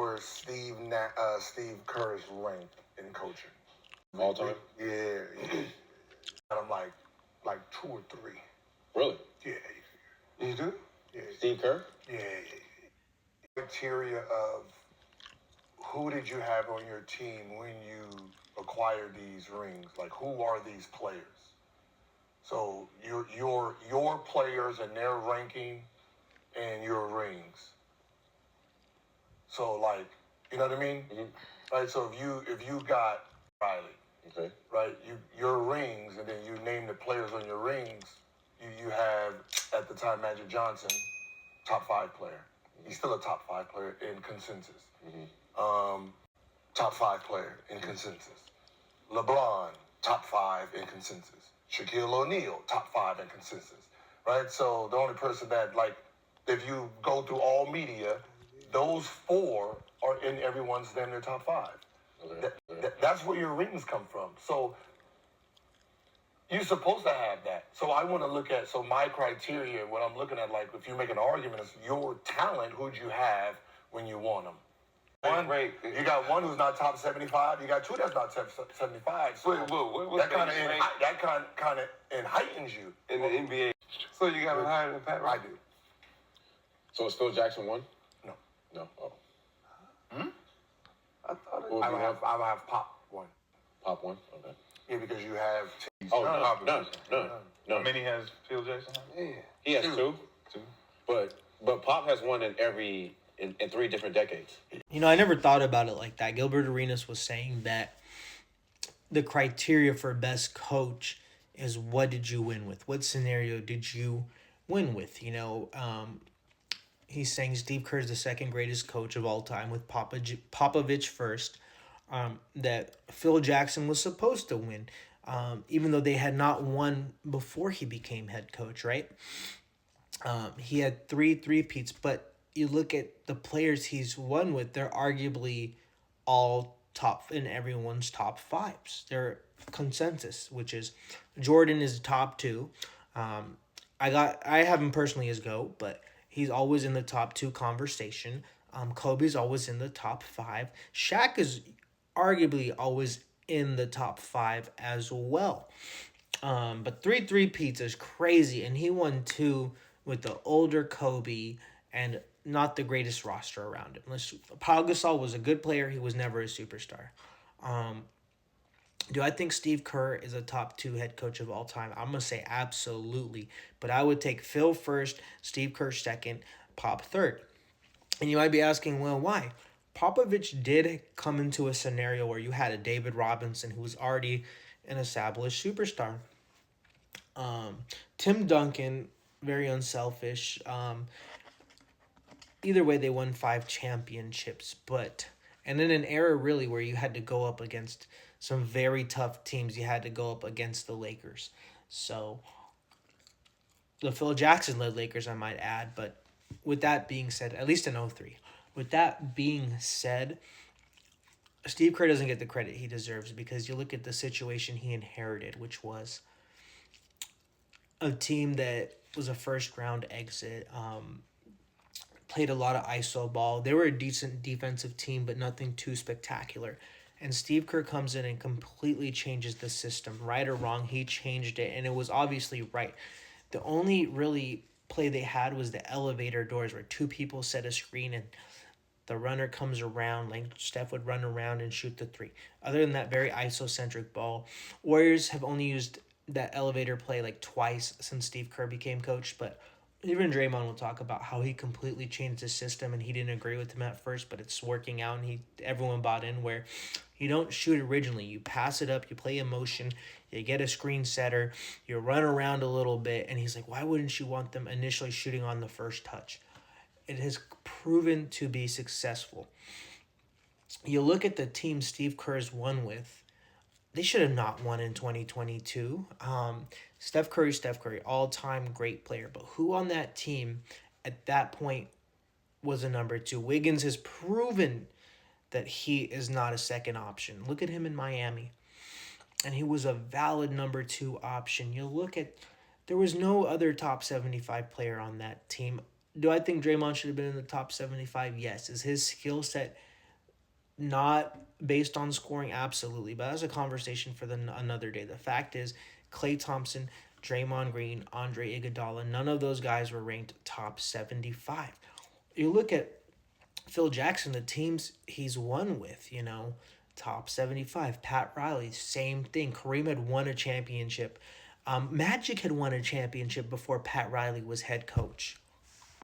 where Steve Kerr is ranked in coaching? All time? Yeah. I'm like 2 or 3. Really? Yeah. You do? Yeah. Steve Kerr? Yeah. Criteria of who did you have on your team when you acquired these rings? Like, who are these players? So your players and their ranking and your rings. So, like, you know what I mean? Mm-hmm. Right. So if you got Riley, okay, right, your rings, and then you name the players on your rings. You have at the time Magic Johnson, top 5 player. Mm-hmm. He's still a top 5 player in consensus. Mm-hmm. Top 5 player in consensus. LeBron, top 5 in consensus. Shaquille O'Neal, top 5 in consensus. Right? So the only person that, like, if you go through all media, those 4 are in everyone's damn near top 5. Okay. That's where your rings come from. So you're supposed to have that. So I want to look at, so my criteria, what I'm looking at, like, if you make an argument, is your talent, who'd you have when you won them? One, you got one who's not top 75. You got 2 that's not top 75. So that kind of heightens you in the NBA. So you got him higher than Pat? I do. So is Phil Jackson 1? No. Oh. I thought I would have Pop 1. Pop 1. Okay. Yeah, because you have. None. How many has Phil Jackson? Yeah. He has 2. But Pop has won in 3 different decades. You know, I never thought about it like that. Gilbert Arenas was saying that the criteria for best coach is what did you win with? What scenario did you win with? You know, he's saying Steve Kerr is the 2nd greatest coach of all time with Popovich first. That Phil Jackson was supposed to win, even though they had not won before he became head coach, right? He had 3 three-peats, but you look at the players he's won with, they're arguably all top in everyone's top 5s. They're consensus, which is Jordan is top 2. I have him personally as GOAT, but he's always in the top 2 conversation. Kobe's always in the top 5. Shaq is arguably always in the top 5 as well. But 3 three-peats is crazy, and he won 2 with the older Kobe and not the greatest roster around him. Pau Gasol was a good player. He was never a superstar. Do I think Steve Kerr is a top 2 head coach of all time? I'm going to say absolutely. But I would take Phil first, Steve Kerr second, Pop third. And you might be asking, well, why? Popovich did come into a scenario where you had a David Robinson who was already an established superstar. Tim Duncan, very unselfish. Either way, they won 5 championships. And in an era really where you had to go up against some very tough teams, you had to go up against the Lakers. So the Phil Jackson-led Lakers, I might add. But with that being said, at least in 2003. With that being said, Steve Kerr doesn't get the credit he deserves because you look at the situation he inherited, which was a team that was a first-round exit, played a lot of iso ball. They were a decent defensive team, but nothing too spectacular. And Steve Kerr comes in and completely changes the system. Right or wrong, he changed it, and it was obviously right. The only really play they had was the elevator doors where 2 people set a screen and the runner comes around, like Steph would run around and shoot the 3. Other than that, very isocentric ball. Warriors have only used that elevator play like twice since Steve Kerr became coach, but even Draymond will talk about how he completely changed his system and he didn't agree with him at first, but it's working out and everyone bought in where you don't shoot originally. You pass it up, you play in motion, you get a screen setter, you run around a little bit, and he's like, why wouldn't you want them initially shooting on the first touch? It has proven to be successful. You look at the team Steve Kerr's won with, they should have not won in 2022. Steph Curry, all-time great player. But who on that team at that point was a number 2? Wiggins has proven that he is not a second option. Look at him in Miami. And he was a valid number 2 option. You look at, there was no other top 75 player on that team. Do I think Draymond should have been in the top 75? Yes. Is his skill set Not based on scoring, absolutely, but that's a conversation for another day. The fact is, Klay Thompson, Draymond Green, Andre Iguodala, none of those guys were ranked top 75. You look at Phil Jackson, the teams he's won with, top 75. Pat Riley, same thing. Kareem had won a championship. Magic had won a championship before Pat Riley was head coach.